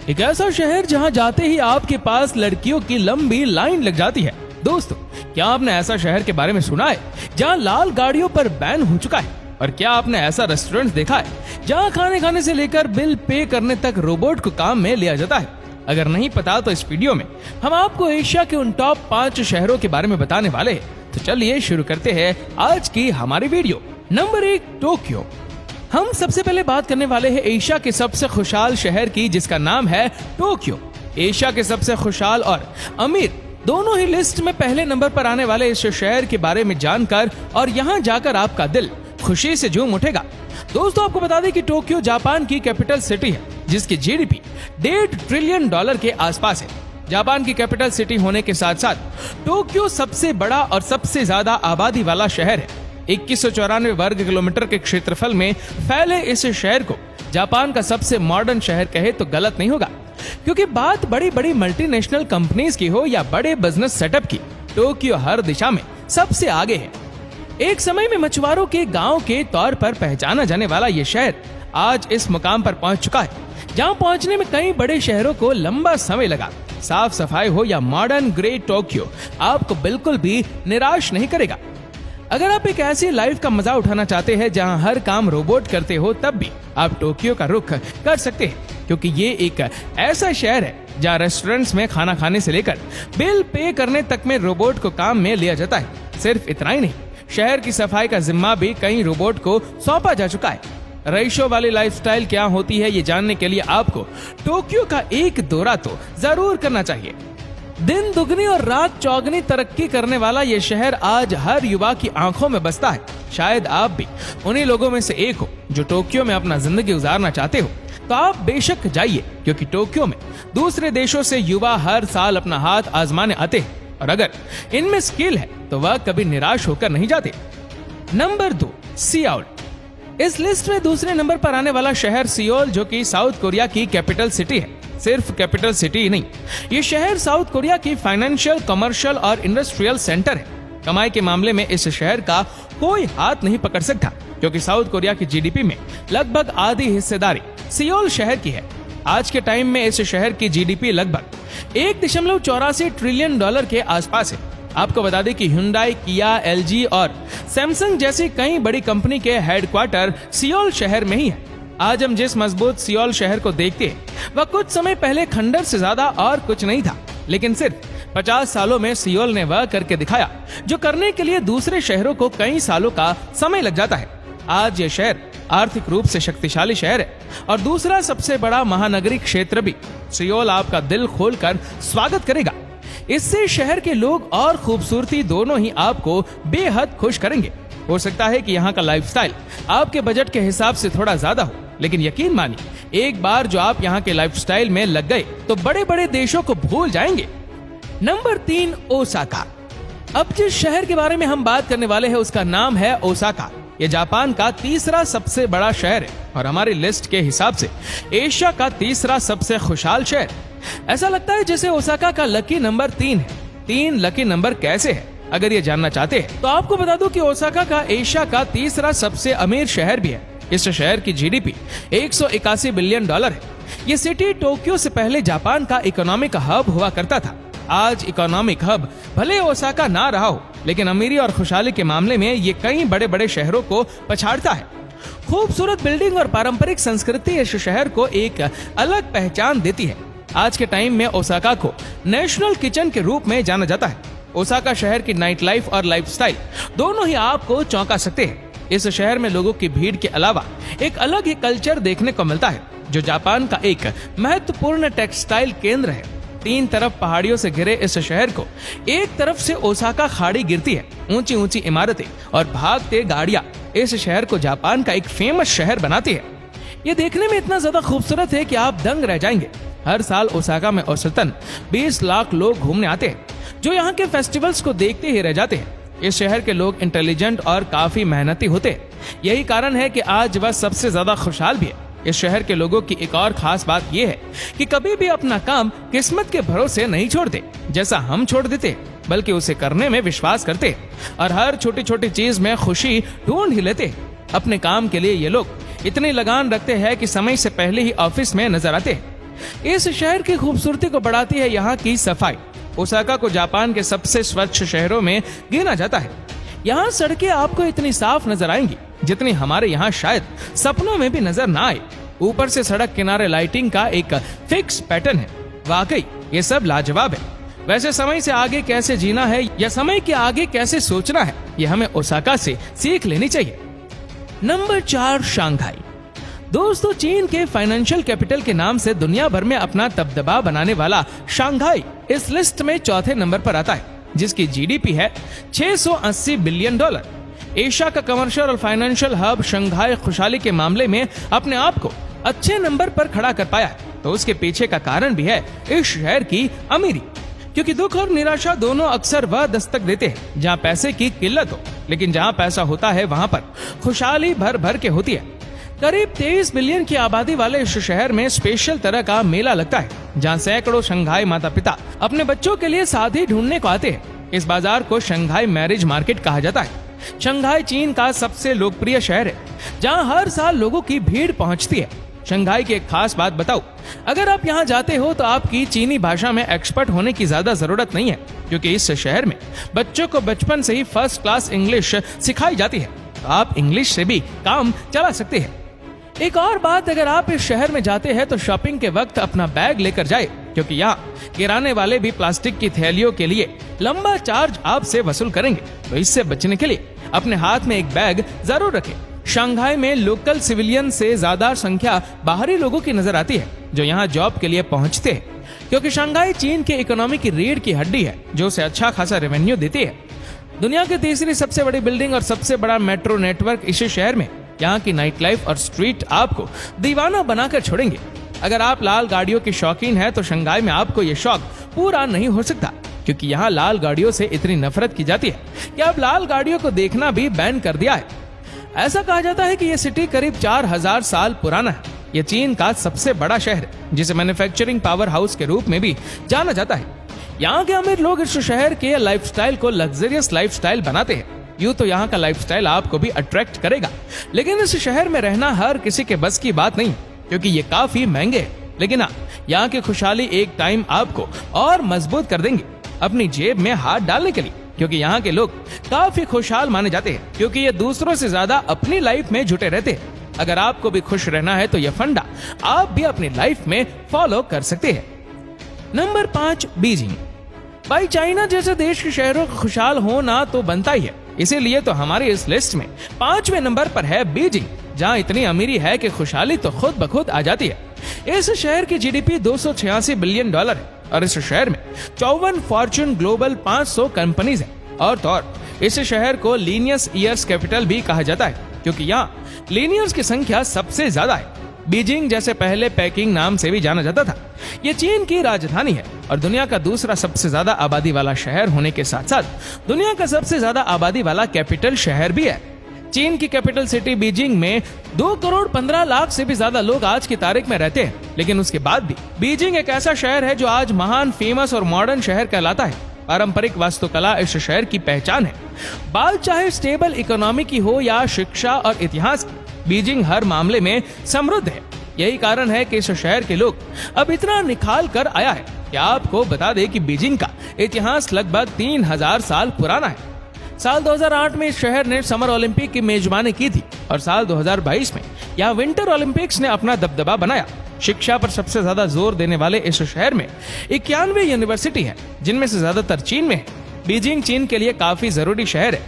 एक ऐसा शहर जहां जाते ही आपके पास लड़कियों की लंबी लाइन लग जाती है। दोस्तों, क्या आपने ऐसा शहर के बारे में सुना है जहां लाल गाड़ियों पर बैन हो चुका है? और क्या आपने ऐसा रेस्टोरेंट देखा है जहां खाने खाने से लेकर बिल पे करने तक रोबोट को काम में लिया जाता है? अगर नहीं पता तो इस वीडियो में हम आपको एशिया के उन टॉप 5 शहरों के बारे में बताने वाले हैं। तो चलिए शुरू करते हैं आज की हमारी वीडियो। Number 1, Tokyo. हम सबसे पहले बात करने वाले हैं एशिया के सबसे खुशहाल शहर की, जिसका नाम है टोक्यो। एशिया के सबसे खुशहाल और अमीर दोनों ही लिस्ट में पहले नंबर पर आने वाले इस शहर के बारे में जानकर और यहाँ जाकर आपका दिल खुशी से झूम उठेगा। दोस्तों, आपको बता दें कि टोक्यो जापान की कैपिटल सिटी है, जिसकी जीडीपी $1.5 ट्रिलियन के आसपास है। जापान की कैपिटल सिटी होने के साथ साथ टोक्यो सबसे बड़ा और सबसे ज्यादा आबादी वाला शहर है। 2194 वर्ग किलोमीटर के क्षेत्रफल में फैले इस शहर को जापान का सबसे मॉडर्न शहर कहे तो गलत नहीं होगा, क्योंकि बात बड़ी बड़ी मल्टीनेशनल कंपनीज की हो या बड़े बिजनेस सेटअप की, टोक्यो हर दिशा में सबसे आगे है। एक समय में मछुआरों के गांव के तौर पर पहचाना जाने वाला ये शहर आज इस मुकाम पर पहुंच चुका है, जहां पहुंचने में कई बड़े शहरों को लंबा समय लगा। साफ सफाई हो या मॉडर्न ग्रे टोक्यो आपको बिल्कुल भी निराश नहीं करेगा। अगर आप एक ऐसी लाइफ का मजा उठाना चाहते हैं जहां हर काम रोबोट करते हो, तब भी आप टोक्यो का रुख कर सकते हैं, क्योंकि ये एक ऐसा शहर है जहां रेस्टोरेंट्स में खाना खाने से लेकर बिल पे करने तक में रोबोट को काम में लिया जाता है। सिर्फ इतना ही नहीं, शहर की सफाई का जिम्मा भी कई रोबोट को सौंपा जा चुका है। रईसों वाली लाइफस्टाइल क्या होती है, ये जानने के लिए आपको टोक्यो का एक दौरा तो जरूर करना चाहिए। दिन दुगनी और रात चौगनी तरक्की करने वाला ये शहर आज हर युवा की आंखों में बसता है। शायद आप भी उन्हीं लोगों में से एक हो जो टोक्यो में अपना जिंदगी गुजारना चाहते हो, तो आप बेशक जाइए, क्योंकि टोक्यो में दूसरे देशों से युवा हर साल अपना हाथ आजमाने आते हैं, और अगर इनमें स्किल है तो वह कभी निराश होकर नहीं जाते। Number 2, Seoul. इस लिस्ट में दूसरे नंबर पर आने वाला शहर सियोल, जो कि साउथ कोरिया की कैपिटल सिटी है। सिर्फ कैपिटल सिटी ही नहीं, ये शहर साउथ कोरिया की फाइनेंशियल, कमर्शियल और इंडस्ट्रियल सेंटर है। कमाई के मामले में इस शहर का कोई हाथ नहीं पकड़ सकता, क्योंकि साउथ कोरिया की जीडीपी में लगभग आधी हिस्सेदारी सियोल शहर की है। आज के टाइम में इस शहर की जीडीपी लगभग $1.84 ट्रिलियन के आसपास है। आपको बता दें कि हुंडई, किया, एलजी और सैमसंग जैसी कई बड़ी कंपनी के हेडक्वार्टर सियोल शहर में ही है। आज हम जिस मजबूत सियोल शहर को देखते हैं, वह कुछ समय पहले खंडर से ज्यादा और कुछ नहीं था, लेकिन सिर्फ 50 सालों में सियोल ने वह करके दिखाया जो करने के लिए दूसरे शहरों को कई सालों का समय लग जाता है। आज यह शहर आर्थिक रूप से शक्तिशाली शहर है और दूसरा सबसे बड़ा महानगरीय क्षेत्र भी। सियोल आपका दिल खोलकर स्वागत करेगा। इससे शहर के लोग और खूबसूरती दोनों ही आपको बेहद खुश करेंगे। हो सकता है कि यहाँ का लाइफस्टाइल आपके बजट के हिसाब से थोड़ा ज्यादा हो, लेकिन यकीन मानिए, एक बार जो आप यहाँ के लाइफस्टाइल में लग गए तो बड़े बड़े देशों को भूल जाएंगे। Number 3, Osaka. अब जिस शहर के बारे में हम बात करने वाले हैं उसका नाम है ओसाका। यह जापान का तीसरा सबसे बड़ा शहर है और हमारी लिस्ट के हिसाब से एशिया का तीसरा सबसे खुशहाल शहर। ऐसा लगता है जैसे ओसाका का लकी नंबर 3 है। 3 लकी नंबर कैसे है? अगर ये जानना चाहते हैं तो आपको बता दूं कि ओसाका का एशिया का तीसरा सबसे अमीर शहर भी है। इस शहर की जीडीपी $181 बिलियन है। ये सिटी टोक्यो से पहले जापान का इकोनॉमिक हब हुआ करता था। आज इकोनॉमिक हब भले ओसाका ना रहा हो, लेकिन अमीरी और खुशहाली के मामले में ये कई बड़े बड़े शहरों को पछाड़ता है। खूबसूरत बिल्डिंग और पारंपरिक संस्कृति इस शहर को एक अलग पहचान देती है। आज के टाइम में ओसाका को नेशनल किचन के रूप में जाना जाता है। ओसाका शहर की नाइट लाइफ और लाइफस्टाइल दोनों ही आपको चौंका सकते हैं। इस शहर में लोगों की भीड़ के अलावा एक अलग ही कल्चर देखने को मिलता है, जो जापान का एक महत्वपूर्ण टेक्सटाइल केंद्र है। 3 तरफ पहाड़ियों से घिरे इस शहर को एक तरफ से ओसाका खाड़ी गिरती है। ऊंची ऊंची इमारतें और भागते गाड़ियां इस शहर को जापान का एक फेमस शहर बनाती है। ये देखने में इतना ज्यादा खूबसूरत है कि आप दंग रह जाएंगे। हर साल ओसाका में औसतन 20 लाख लोग घूमने आते हैं, जो यहाँ के फेस्टिवल्स को देखते ही रह जाते हैं। इस शहर के लोग इंटेलिजेंट और काफी मेहनती होते हैं। यही कारण है कि आज वह सबसे ज्यादा खुशहाल भी है। इस शहर के लोगों की एक और खास बात यह है कि कभी भी अपना काम किस्मत के भरोसे नहीं छोड़ते, जैसा हम छोड़ देते, बल्कि उसे करने में विश्वास करते और हर छोटी छोटी चीज में खुशी ढूंढ ही लेते। अपने काम के लिए ये लोग इतनी लगान रखते हैं कि समय से पहले ही ऑफिस में नजर आते हैं। इस शहर की खूबसूरती को बढ़ाती है यहाँ की सफाई। ओसाका को जापान के सबसे स्वच्छ शहरों में गिना जाता है। यहाँ सड़कें आपको इतनी साफ नजर आएंगी जितनी हमारे यहाँ शायद सपनों में भी नजर ना आए। ऊपर से सड़क किनारे लाइटिंग का एक फिक्स पैटर्न है। वाकई ये सब लाजवाब है। वैसे समय से आगे कैसे जीना है या समय के आगे कैसे सोचना है, ये हमें ओसाका से सीख लेनी चाहिए। Number 4, Shanghai. दोस्तों, चीन के फाइनेंशियल कैपिटल के नाम से दुनिया भर में अपना दबदबा बनाने वाला शंघाई इस लिस्ट में चौथे नंबर पर आता है, जिसकी जीडीपी है $680 बिलियन। एशिया का कमर्शियल और फाइनेंशियल हब शंघाई खुशहाली के मामले में अपने आप को अच्छे नंबर पर खड़ा कर पाया है, तो उसके पीछे का कारण भी है इस शहर की अमीरी। क्योंकि दुख और निराशा दोनों अक्सर वह दस्तक देते हैं जहाँ पैसे की किल्लत हो, लेकिन जहाँ पैसा होता है वहाँ पर खुशहाली भर भर के होती है। करीब 23 मिलियन की आबादी वाले इस शहर में स्पेशल तरह का मेला लगता है, जहाँ सैकड़ों शंघाई माता पिता अपने बच्चों के लिए शादी ढूंढने को आते हैं। इस बाजार को शंघाई मैरिज मार्केट कहा जाता है। शंघाई चीन का सबसे लोकप्रिय शहर है, जहाँ हर साल लोगों की भीड़ पहुँचती है। शंघाई की एक खास बात बताऊं, अगर आप यहाँ जाते हो तो आपकी चीनी भाषा में एक्सपर्ट होने की ज्यादा जरूरत नहीं है, क्योंकि इस शहर में बच्चों को बचपन से ही फर्स्ट क्लास इंग्लिश सिखाई जाती है, तो आप इंग्लिश से भी काम चला सकते हैं। एक और बात, अगर आप इस शहर में जाते हैं तो शॉपिंग के वक्त अपना बैग लेकर जाए, क्योंकि यहाँ किराने वाले भी प्लास्टिक की थैलियों के लिए लंबा चार्ज आपसे वसूल करेंगे, तो इससे बचने के लिए अपने हाथ में एक बैग जरूर रखें। शंघाई में लोकल सिविलियन से ज्यादा संख्या बाहरी लोगों की नजर आती है, जो यहाँ जॉब के लिए पहुँचते हैं, क्योंकि शंघाई चीन की इकोनॉमी की रीढ़ की हड्डी है, जो उसे अच्छा खासा रेवेन्यू देती है। दुनिया की तीसरी सबसे बड़ी बिल्डिंग और सबसे बड़ा मेट्रो नेटवर्क इसी शहर में। यहाँ की नाइट लाइफ और स्ट्रीट आपको दीवाना बनाकर छोड़ेंगे। अगर आप लाल गाड़ियों की शौकीन है तो शंघाई में आपको ये शौक पूरा नहीं हो सकता, क्योंकि यहाँ लाल गाड़ियों से इतनी नफरत की जाती है कि अब लाल गाड़ियों को देखना भी बैन कर दिया है। ऐसा कहा जाता है कि यह सिटी करीब 4000 साल पुराना है। यह चीन का सबसे बड़ा शहर है, जिसे मैन्युफैक्चरिंग पावर हाउस के रूप में भी जाना जाता है। यहाँ के अमीर लोग इस शहर के लाइफस्टाइल को लग्जरियस लाइफस्टाइल बनाते हैं। यूं तो यहाँ का लाइफस्टाइल आपको भी अट्रैक्ट करेगा, लेकिन इस शहर में रहना हर किसी के बस की बात नहीं, क्योंकि ये काफी महंगे हैं। लेकिन हाँ, यहाँ की खुशहाली एक टाइम आपको और मजबूत कर देंगे अपनी जेब में हाथ डालने के लिए, क्योंकि यहाँ के लोग काफी खुशहाल माने जाते हैं, क्योंकि ये दूसरों से ज्यादा अपनी लाइफ में जुटे रहते हैं। अगर आपको भी खुश रहना है तो यह फंडा आप भी अपनी लाइफ में फॉलो कर सकते हैं। Number 5, Beijing. भाई, चाइना जैसे देश के शहरों का खुशहाल होना तो बनता ही है, इसीलिए तो हमारी इस लिस्ट में 5वें नंबर पर है बीजिंग, जहाँ इतनी अमीरी है कि खुशहाली तो खुद ब खुद आ जाती है। इस शहर की जीडीपी $286 बिलियन है और इस शहर में 54 फॉर्च्यून ग्लोबल 500 कंपनीज है। और तो और इस शहर को लीनियस ईयर्स कैपिटल भी कहा जाता है, क्योंकि यहाँ लीनियर्स की संख्या सबसे ज्यादा है। बीजिंग जैसे पहले पेकिंग नाम से भी जाना जाता था। ये चीन की राजधानी है और दुनिया का दूसरा सबसे ज्यादा आबादी वाला शहर होने के साथ साथ दुनिया का सबसे ज्यादा आबादी वाला कैपिटल शहर भी है। चीन की कैपिटल सिटी बीजिंग में 2 करोड़ 15 लाख से भी ज्यादा लोग आज की तारीख में रहते हैं, लेकिन उसके बाद भी बीजिंग एक ऐसा शहर है जो आज महान, फेमस और मॉडर्न शहर कहलाता है। पारंपरिक वास्तुकला इस शहर की पहचान है। बात चाहे स्टेबल इकोनॉमी की हो या शिक्षा और इतिहास की, बीजिंग हर मामले में समृद्ध है। यही कारण है कि इस शहर के लोग अब इतना निखाल कर आया है कि आपको बता दें कि बीजिंग का इतिहास लगभग 3000 साल पुराना है। साल 2008 में इस शहर ने समर ओलंपिक की मेजबानी की थी और साल 2022 में यहाँ विंटर ओलंपिक्स ने अपना दबदबा बनाया। शिक्षा पर सबसे ज्यादा जोर देने वाले इस शहर में 91 यूनिवर्सिटी है, जिनमें से ज्यादातर चीन में है। बीजिंग चीन के लिए काफी जरूरी शहर है,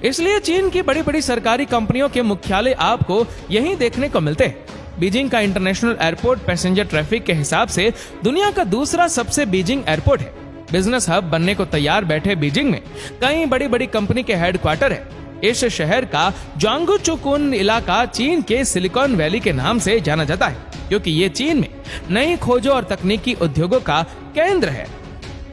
इसलिए चीन की बड़ी बड़ी सरकारी कंपनियों के मुख्यालय आपको यहीं देखने को मिलते हैं। बीजिंग का इंटरनेशनल एयरपोर्ट पैसेंजर ट्रैफिक के हिसाब से दुनिया का दूसरा सबसे बीजिंग एयरपोर्ट है। बिजनेस हब बनने को तैयार बैठे बीजिंग में कई बड़ी बड़ी कंपनी के हेडक्वार्टर है। इस शहर का ज्वांगचुकुन इलाका चीन के सिलिकॉन वैली के नाम से जाना जाता है, क्योंकि ये चीन में नई खोजों और तकनीकी उद्योगों का केंद्र है।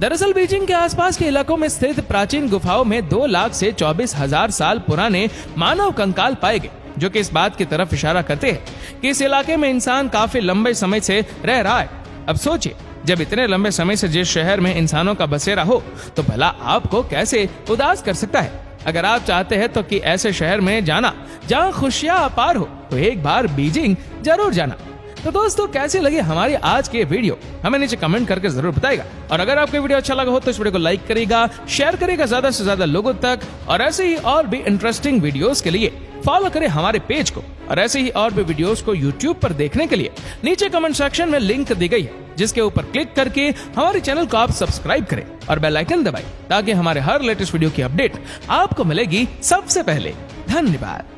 दरअसल बीजिंग के आसपास के इलाकों में स्थित प्राचीन गुफाओं में 2 लाख से 24,000 साल पुराने मानव कंकाल पाए गए, जो कि इस बात की तरफ इशारा करते हैं कि इस इलाके में इंसान काफी लंबे समय से रह रहा है। अब सोचिए, जब इतने लंबे समय से जिस शहर में इंसानों का बसेरा हो, तो भला आपको कैसे उदास कर सकता है। अगर आप चाहते हैं तो कि ऐसे शहर में जाना जहां खुशियां अपार हो, तो एक बार बीजिंग जरूर जाना। तो दोस्तों कैसे लगे हमारी आज के वीडियो हमें नीचे कमेंट करके जरूर बताएगा। और अगर आपको वीडियो अच्छा लगा हो तो इस वीडियो को लाइक करेगा, शेयर करेगा ज्यादा से ज्यादा लोगों तक। और ऐसे ही और भी इंटरेस्टिंग वीडियोस के लिए फॉलो करें हमारे पेज को। और ऐसे ही और भी वीडियोस को YouTube पर देखने के लिए नीचे कमेंट सेक्शन में लिंक दी गई है, जिसके ऊपर क्लिक करके हमारे चैनल को आप सब्सक्राइब करें और बेल आइकन दबाएं, ताकि हमारे हर लेटेस्ट वीडियो की अपडेट आपको मिलेगी सबसे पहले। धन्यवाद।